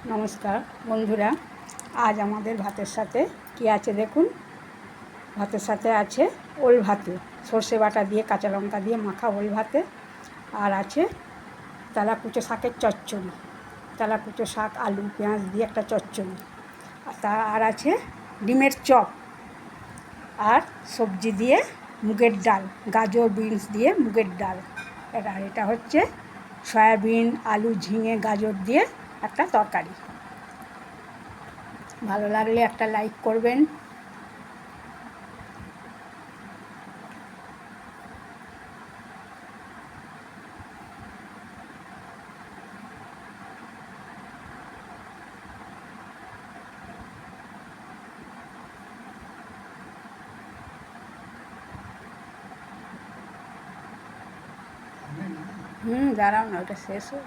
নমস্কার বন্ধুরা, আজ আমাদের ভাতের সাথে কী আছে দেখুন। ভাতের সাথে আছে ওল ভাতে, সর্ষে বাটা দিয়ে কাঁচা লঙ্কা দিয়ে মাখা ওল ভাতে। আর আছে তেলাকুচো শাকের চচ্চড়ি, তেলাকুচো শাক আলু পেঁয়াজ দিয়ে একটা চচ্চড়ি। আর আছে ডিমের চপ, আর সবজি দিয়ে মুগের ডাল, গাজর বিনস দিয়ে মুগের ডাল। আর এটা হচ্ছে সয়াবিন আলু ঝিঙে গাজর দিয়ে একটা তরকারি। ভালো লাগলে একটা লাইক করবেন। দাঁড়াও না, ওটা শেষ হোক।